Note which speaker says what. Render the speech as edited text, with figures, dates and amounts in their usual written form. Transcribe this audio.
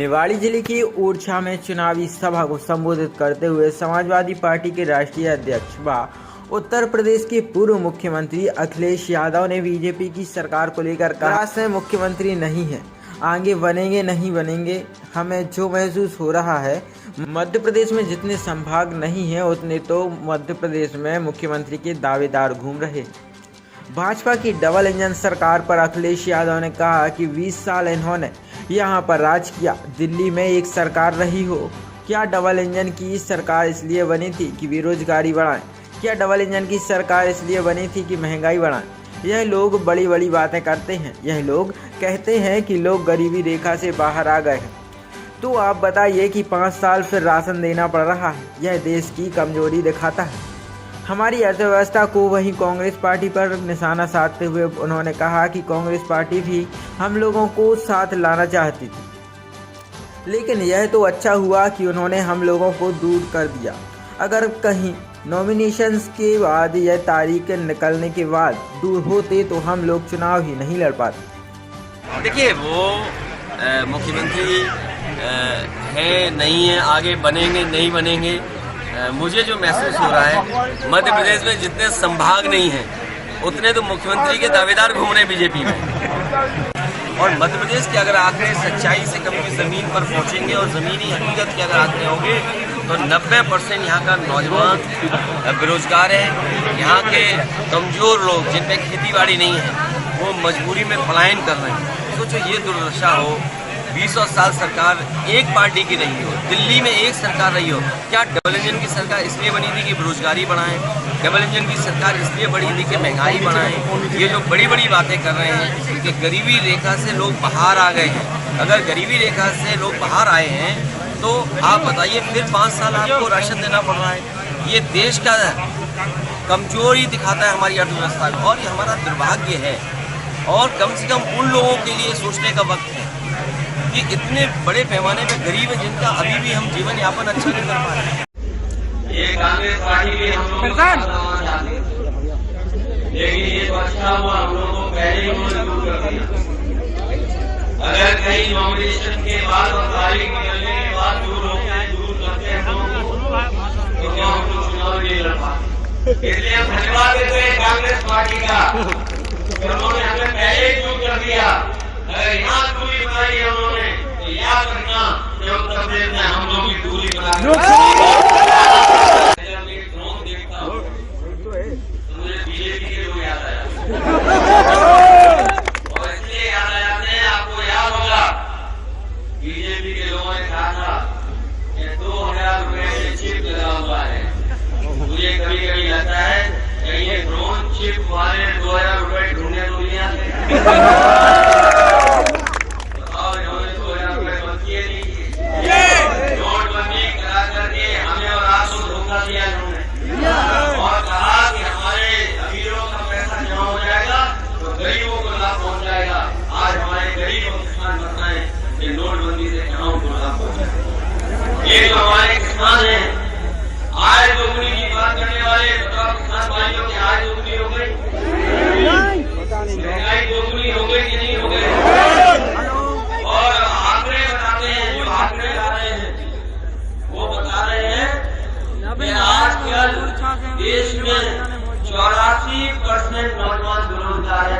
Speaker 1: निवाड़ी जिले की ओरछा में चुनावी सभा को संबोधित करते हुए समाजवादी पार्टी के राष्ट्रीय अध्यक्ष व उत्तर प्रदेश के पूर्व मुख्यमंत्री अखिलेश यादव ने बीजेपी की सरकार को लेकर कहा, से मुख्यमंत्री नहीं है, आगे बनेंगे नहीं बनेंगे, हमें जो महसूस हो रहा है मध्य प्रदेश में जितने संभाग नहीं है उतने तो मध्य प्रदेश में मुख्यमंत्री के दावेदार घूम रहे। भाजपा की डबल इंजन सरकार पर अखिलेश यादव ने कहा कि 20 साल इन्होंने यहां पर राज किया, दिल्ली में एक सरकार रही हो। क्या डबल इंजन की सरकार इसलिए बनी थी कि बेरोजगारी बढ़ाएं? क्या डबल इंजन की सरकार इसलिए बनी थी कि महंगाई बढ़ाएं? यह लोग बड़ी बड़ी बातें करते हैं, यह लोग कहते हैं कि लोग गरीबी रेखा से बाहर आ गए हैं। तो आप बताइए कि 5 साल फिर राशन देना पड़ रहा है, यह देश की कमजोरी दिखाता है। हमारी अर्थव्यवस्था को वहीं कांग्रेस पार्टी पर निशाना साधते हुए उन्होंने कहा कि कांग्रेस पार्टी भी हम लोगों को साथ लाना चाहती थी, लेकिन यह तो अच्छा हुआ कि उन्होंने हम लोगों को दूर कर दिया। अगर कहीं नॉमिनेशंस के बाद यह तारीख निकलने के बाद दूर होते तो हम लोग चुनाव ही नहीं लड़ पाते।
Speaker 2: देखिए, वो मुख्यमंत्री है नहीं है, आगे बनेंगे नहीं बनेंगे, मुझे जो महसूस हो रहा है मध्य प्रदेश में जितने संभाग नहीं हैं उतने तो मुख्यमंत्री के दावेदार घूम रहे बीजेपी में। और मध्य प्रदेश के अगर आंकड़े सच्चाई से कभी जमीन पर पहुंचेंगे और जमीनी हकीकत के अगर आंकड़े होंगे तो 90% यहाँ का नौजवान बेरोजगार है। यहाँ के कमजोर लोग जिन पे खेती बाड़ी नहीं है वो मजबूरी में पलायन कर रहे हैं। सोचो ये दुर्दशा हो, 20 साल सरकार एक पार्टी की रही हो, दिल्ली में एक सरकार रही हो। क्या डबल इंजन की सरकार इसलिए बनी थी कि बेरोजगारी बढ़ाएं? डबल इंजन की सरकार इसलिए बनी थी कि महंगाई बढ़ाएं? ये जो बड़ी बड़ी बातें कर रहे हैं कि गरीबी रेखा से लोग बाहर आ गए हैं, अगर गरीबी रेखा से लोग बाहर आए हैं तो आप बताइए फिर 5 साल आपको राशन देना पड़ रहा है। ये देश का कमजोरी दिखाता है हमारी अर्थव्यवस्था को, और ये हमारा दुर्भाग्य है। और कम से कम उन लोगों के लिए सोचने का वक्त है कि इतने बड़े पैमाने पे गरीब है जिनका अभी भी हम जीवन यापन अच्छा नहीं कर पा रहे हैं।
Speaker 3: ये कांग्रेस पार्टी भी हम लोग लेकिन ये तो अच्छा हुआ हम लोगों को पहले ही दूर कर दिया। अगर कहीं नॉमिनेशन के बाद और तारीख निकलने के बाद दूर करते हैं तो क्या हम लोग चुनाव नहीं लड़ पाते। इसलिए हम धन्यवाद देते हैं कांग्रेस पार्टी का, उन्होंने हमें पहले ही दूर कर दिया। अगर यहाँ दूरी बनाई है उन्होंने तो याद रखना कि उत्तर प्रदेश में हम लोग की दूरी देखता हूँ तो मुझे बीजेपी के लोग याद आया, और इसलिए याद आ जाते हैं। आपको याद होगा बीजेपी के लोगों ने कहा था कि 2000 रुपए से चिप लगा हुआ है। मुझे कभी कभी लगता है कहीं ये ड्रोन चिप वाले 2000 रुपए ढूंढने तो नहीं आते। और कहा कि हमारे अमीरों का पैसा जमा हो जाएगा तो गरीबों को लाभ पहुंच जाएगा। आज हमारे गरीब और किसान बन रहे हैं कि नोटबंदी से किसानों को लाभ पहुंचा। ये जो हमारे किसान हैं, आय दोगुनी की बात करने वाले, बताओ किसान भाइयों की आय दोगुनी हो गई, महंगाई दोगुनी हो गई कि नहीं हो गई? और आंकड़े बताते हैं, जो आंकड़े आ रहे हैं वो बता रहे हैं कि आजकल देश में 84% नौजवान बेरोजगार है।